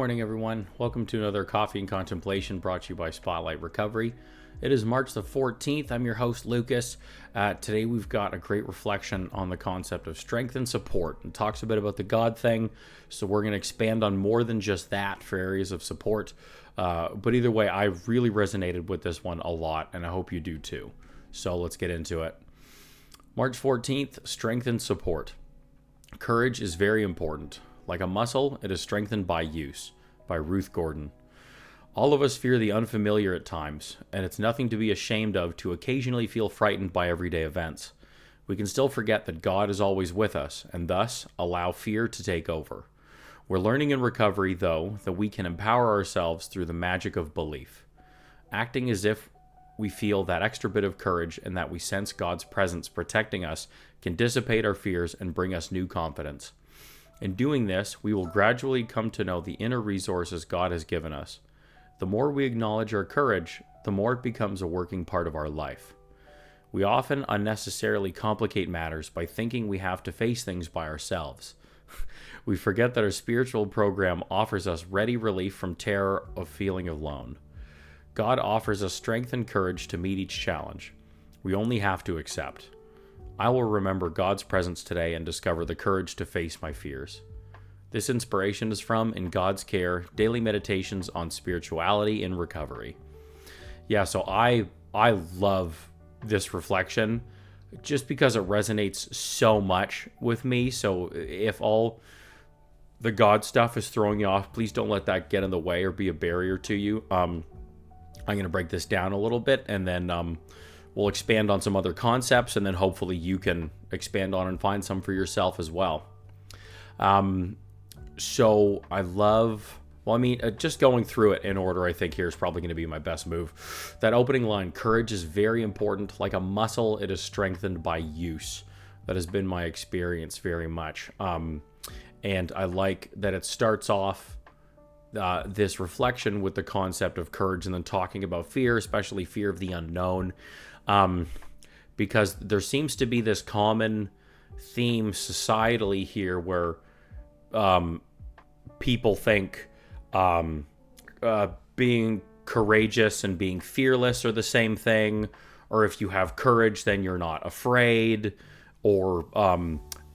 morning, everyone. Welcome to another Coffee and Contemplation brought to you by Spotlight Recovery. It is March the 14th. I'm your host, Lucas. Today we've got a great reflection on the concept of strength and support. It talks a bit about the God thing, so we're going to expand on more than just that for areas of support. But either way, I really resonated with this one a lot, and I hope you do too. So let's get into it. March 14th, strength and support. Courage is very important. Like a muscle, it is strengthened by use, by Ruth Gordon. All of us fear the unfamiliar at times, and it's nothing to be ashamed of to occasionally feel frightened by everyday events. We can still forget that God is always with us, and thus allow fear to take over. We're learning in recovery, though, that we can empower ourselves through the magic of belief. Acting as if we feel that extra bit of courage and that we sense God's presence protecting us can dissipate our fears and bring us new confidence. In doing this, we will gradually come to know the inner resources God has given us. The more we acknowledge our courage, the more it becomes a working part of our life. We often unnecessarily complicate matters by thinking we have to face things by ourselves. We forget that our spiritual program offers us ready relief from terror of feeling alone. God offers us strength and courage to meet each challenge. We only have to accept. I will remember God's presence today and discover the courage to face my fears. This inspiration is from In God's Care, Daily Meditations on Spirituality in Recovery. Yeah, so I love this reflection just because it resonates so much with me. So if all the God stuff is throwing you off, please don't let that get in the way or be a barrier to you. I'm going to break this down a little bit, and then we'll expand on some other concepts, and then hopefully you can expand on and find some for yourself as well. So I love, just going through it in order, I think here is probably going to be my best move. That opening line, courage is very important. Like a muscle, it is strengthened by use. That has been my experience very much. And I like that it starts off this reflection with the concept of courage and then talking about fear, especially fear of the unknown. Because there seems to be this common theme societally here where people think being courageous and being fearless are the same thing, or if you have courage, then you're not afraid, or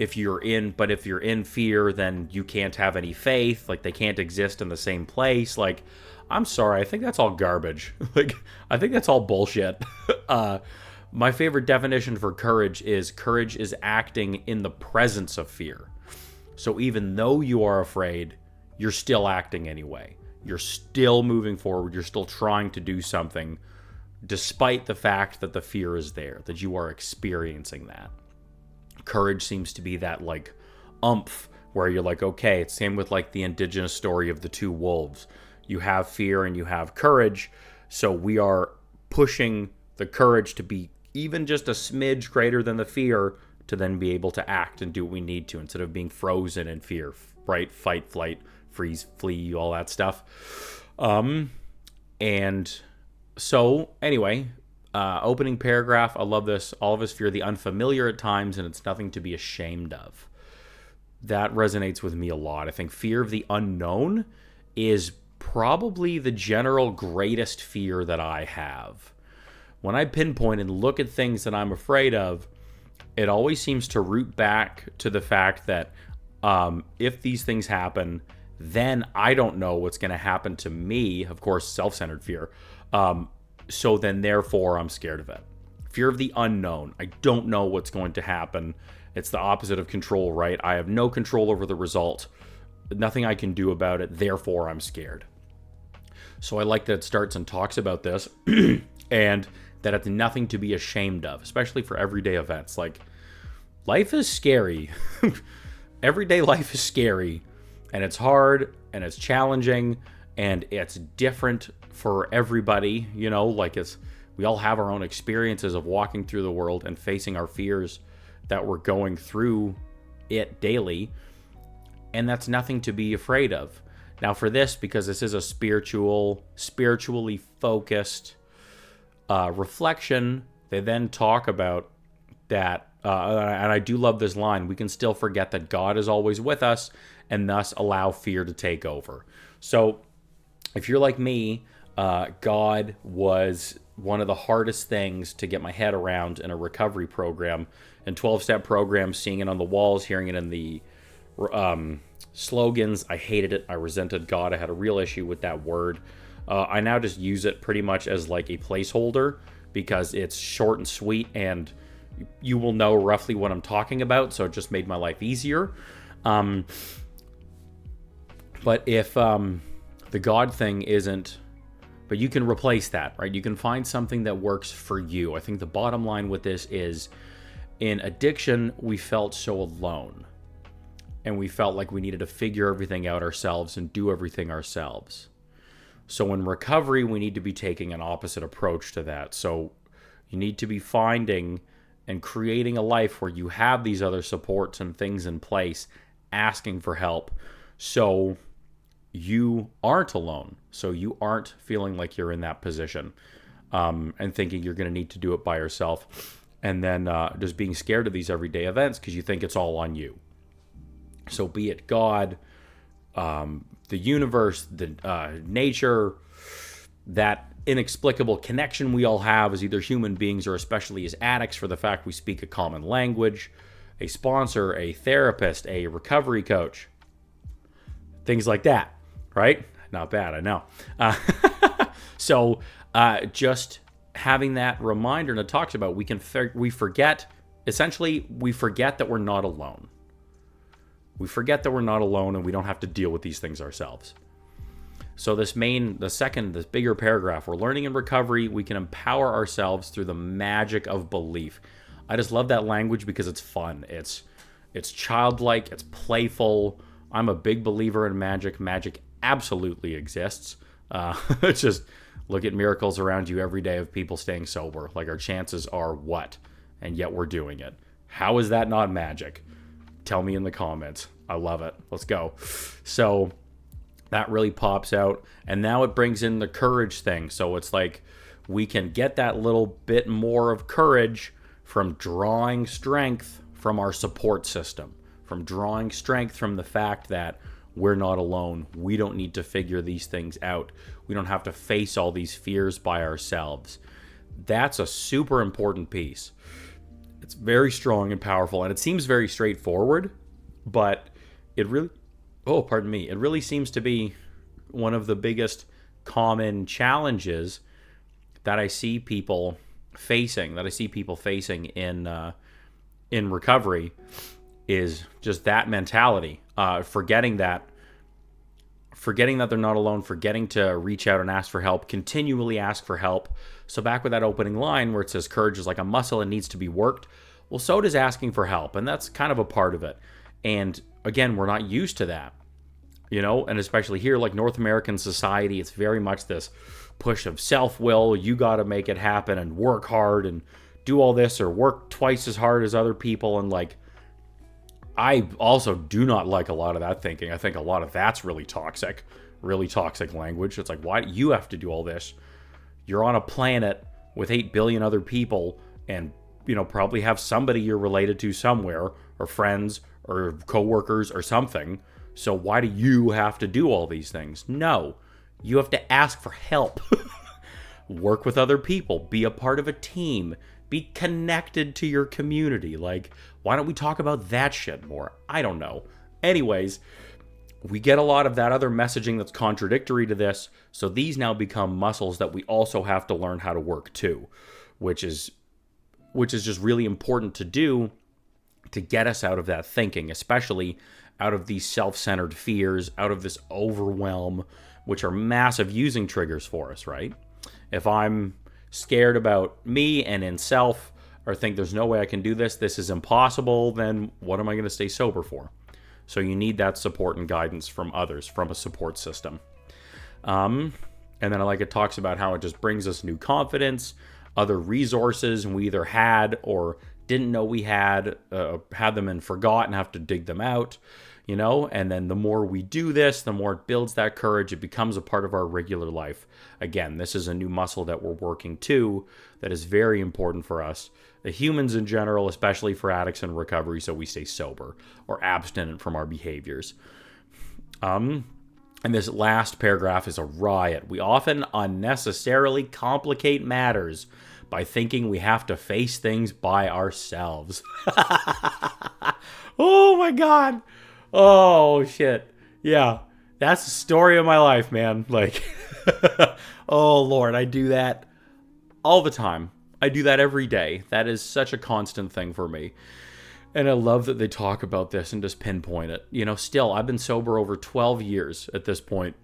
if you're in fear, then you can't have any faith, like they can't exist in the same place. Like, I'm sorry, I think that's all garbage. I think that's all bullshit. My favorite definition for courage is acting in the presence of fear. So even though you are afraid, you're still acting anyway. You're still moving forward. You're still trying to do something despite the fact that the fear is there, that you are experiencing that. Courage seems to be that umph where you're like, okay, it's same with the indigenous story of the two wolves. You have fear and you have courage. So we are pushing the courage to be even just a smidge greater than the fear to then be able to act and do what we need to instead of being frozen in fear, right? Fight, flight, freeze, flee, all that stuff. And so anyway, opening paragraph, I love this. All of us fear the unfamiliar at times, and it's nothing to be ashamed of. That resonates with me a lot. I think fear of the unknown is probably the general greatest fear that I have. When I pinpoint and look at things that I'm afraid of, it always seems to root back to the fact that if these things happen, then I don't know what's going to happen to me. Of course, self-centered fear. So then, therefore, I'm scared of it. Fear of the unknown. I don't know what's going to happen. It's the opposite of control, right? I have no control over the result. Nothing I can do about it. Therefore, I'm scared. So I like that it starts and talks about this and that it's nothing to be ashamed of, especially for everyday events. Life is scary. Everyday life is scary, and it's hard, and it's challenging, and it's different for everybody. We all have our own experiences of walking through the world and facing our fears that we're going through it daily, and that's nothing to be afraid of. Now for this, because this is a spiritually focused reflection, they then talk about that, and I do love this line, we can still forget that God is always with us and thus allow fear to take over. So if you're like me, God was one of the hardest things to get my head around in a recovery program and 12-step programs, seeing it on the walls, hearing it in the slogans. I hated it. I resented God. I had a real issue with that word. I now just use it pretty much as like a placeholder because it's short and sweet and you will know roughly what I'm talking about. So it just made my life easier. But if the God thing isn't, but you can replace that, right? You can find something that works for you. I think the bottom line with this is in addiction, we felt so alone. And we felt like we needed to figure everything out ourselves and do everything ourselves. So in recovery, we need to be taking an opposite approach to that. So you need to be finding and creating a life where you have these other supports and things in place, asking for help. So you aren't alone. So you aren't feeling like you're in that position and thinking you're going to need to do it by yourself. And then just being scared of these everyday events because you think it's all on you. So be it God, the universe, the nature, that inexplicable connection we all have as either human beings or especially as addicts for the fact we speak a common language, a sponsor, a therapist, a recovery coach, things like that, right? Not bad, I know. So just having that reminder that talks about we forget that we're not alone. We forget that we're not alone and we don't have to deal with these things ourselves. So this bigger paragraph, we're learning in recovery, we can empower ourselves through the magic of belief. I just love that language because it's fun. It's childlike, it's playful. I'm a big believer in magic. Magic absolutely exists. It's just look at miracles around you every day of people staying sober. Like our chances are what? And yet we're doing it. How is that not magic? Tell me in the comments. I love it. Let's go. So that really pops out. And now it brings in the courage thing. So it's like we can get that little bit more of courage from drawing strength from our support system, from drawing strength from the fact that we're not alone. We don't need to figure these things out. We don't have to face all these fears by ourselves. That's a super important piece. It's very strong and powerful, and it seems very straightforward, but it really seems to be one of the biggest common challenges that I see people facing in recovery is just that mentality, forgetting that they're not alone, forgetting to reach out and ask for help, continually ask for help. So back with that opening line where it says courage is like a muscle and needs to be worked. Well, so does asking for help, and that's kind of a part of it. And again, we're not used to that, and especially here, like North American society, it's very much this push of self-will. You got to make it happen and work hard and do all this or work twice as hard as other people. And like, I also do not like a lot of that thinking. I think a lot of that's really toxic language. It's like, why do you have to do all this? You're on a planet with 8 billion other people and, probably have somebody you're related to somewhere or friends or coworkers or something. So why do you have to do all these things? No, you have to ask for help. Work with other people. Be a part of a team. Be connected to your community. Like, why don't we talk about that shit more? I don't know. Anyways, we get a lot of that other messaging that's contradictory to this. So these now become muscles that we also have to learn how to work too, which is just really important to do to get us out of that thinking, especially out of these self-centered fears, out of this overwhelm, which are massive using triggers for us, right? If I'm scared about me and in self, or think there's no way I can do this is impossible, then what am I going to stay sober for? So you need that support and guidance from others, from a support system. And then it talks about how it just brings us new confidence, other resources, and we either had or didn't know we had them and forgot and have to dig them out, and then the more we do this, the more it builds that courage. It becomes a part of our regular life. Again, this is a new muscle that we're working too that is very important for us, the humans in general, especially for addicts in recovery, so we stay sober or abstinent from our behaviors. And this last paragraph is a riot. We often unnecessarily complicate matters by thinking we have to face things by ourselves. Oh my God. Oh shit. Yeah. That's the story of my life, man. Like, oh Lord, I do that all the time. I do that every day. That is such a constant thing for me. And I love that they talk about this and just pinpoint it. You know, still, I've been sober over 12 years at this point,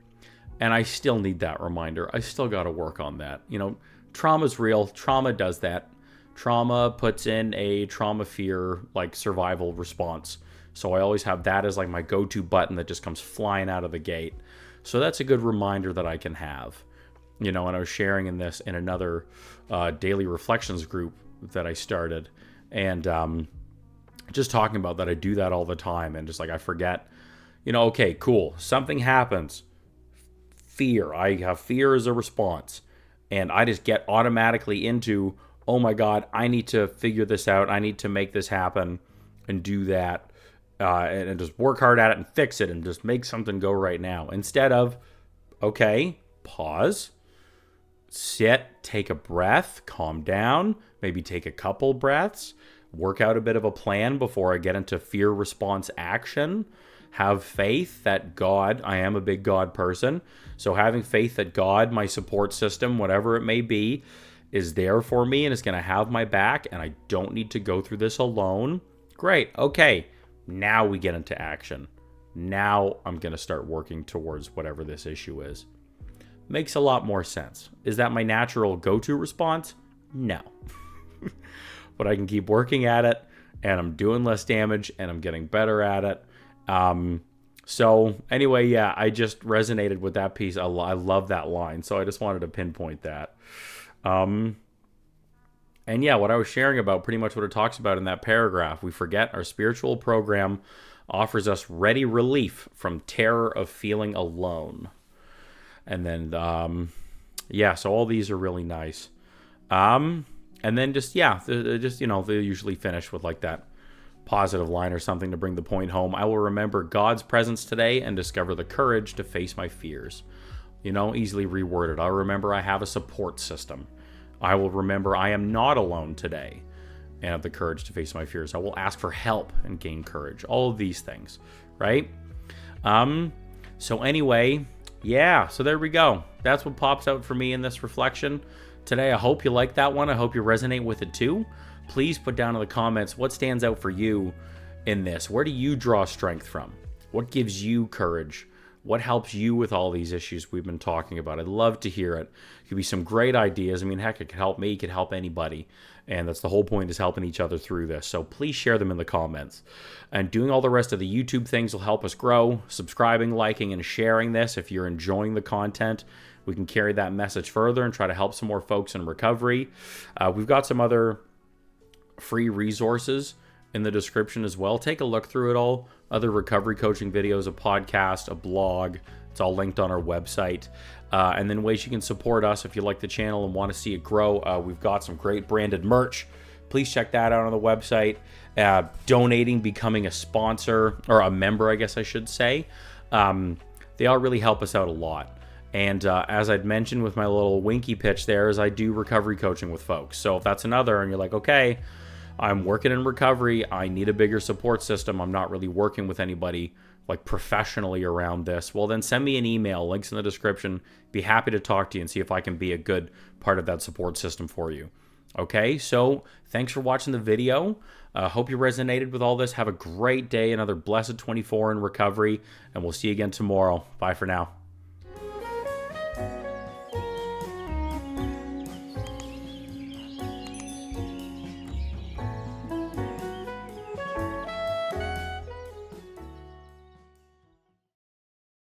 and I still need that reminder. I still got to work on that. You know, trauma's real. Trauma does that. Trauma puts in a trauma fear, like, survival response. So I always have that as, like, my go-to button that just comes flying out of the gate. So that's a good reminder that I can have. You know, and I was sharing in this in another daily reflections group that I started. And just talking about that, I do that all the time. And just like I forget, you know, okay, cool. Something happens. Fear. I have fear as a response. And I just get automatically into, oh my God, I need to figure this out. I need to make this happen and do that. And just work hard at it and fix it and just make something go right now. Instead of, okay, pause. Sit, take a breath, calm down, maybe take a couple breaths, work out a bit of a plan before I get into fear response action. Have faith that God, I am a big God person, so having faith that God, my support system, whatever it may be, is there for me and is going to have my back, and I don't need to go through this alone. Great, okay, now we get into action. Now I'm going to start working towards whatever this issue is. Makes a lot more sense. Is that my natural go-to response? No. But I can keep working at it, and I'm doing less damage, and I'm getting better at it. So anyway, yeah, I just resonated with that piece. I love that line, so I just wanted to pinpoint that. And yeah, what I was sharing about, pretty much what it talks about in that paragraph, we forget our spiritual program offers us ready relief from terror of feeling alone. And then, yeah, so all these are really nice. And then just, yeah, just, you know, they usually finish with like that positive line or something to bring the point home. I will remember God's presence today and discover the courage to face my fears. You know, easily reworded. I'll remember I have a support system. I will remember I am not alone today and have the courage to face my fears. I will ask for help and gain courage. All of these things, right? So anyway, yeah, so there we go. That's what pops out for me in this reflection today. I hope you like that one. I hope you resonate with it too. Please put down in the comments what stands out for you in this. Where do you draw strength from? What gives you courage? What helps you with all these issues we've been talking about? I'd love to hear it. It could be some great ideas. I mean, heck, it could help me. It could help anybody. And that's the whole point, is helping each other through this. So please share them in the comments. And doing all the rest of the YouTube things will help us grow. Subscribing, liking, and sharing this. If you're enjoying the content, we can carry that message further and try to help some more folks in recovery. We've got some other free resources in the description as well. Take a look through it all. Other recovery coaching videos, a podcast, a blog. It's all linked on our website. And then ways you can support us if you like the channel and want to see it grow. We've got some great branded merch. Please check that out on the website. Donating, becoming a sponsor, or a member, I guess I should say. They all really help us out a lot. And as I'd mentioned with my little winky pitch there, is I do recovery coaching with folks. So if that's another, and you're like, okay, I'm working in recovery, I need a bigger support system, I'm not really working with anybody like professionally around this, well then send me an email, links in the description. Be happy to talk to you and see if I can be a good part of that support system for you. Okay, so thanks for watching the video. Hope you resonated with all this. Have a great day, another blessed 24 in recovery, and we'll see you again tomorrow. Bye for now.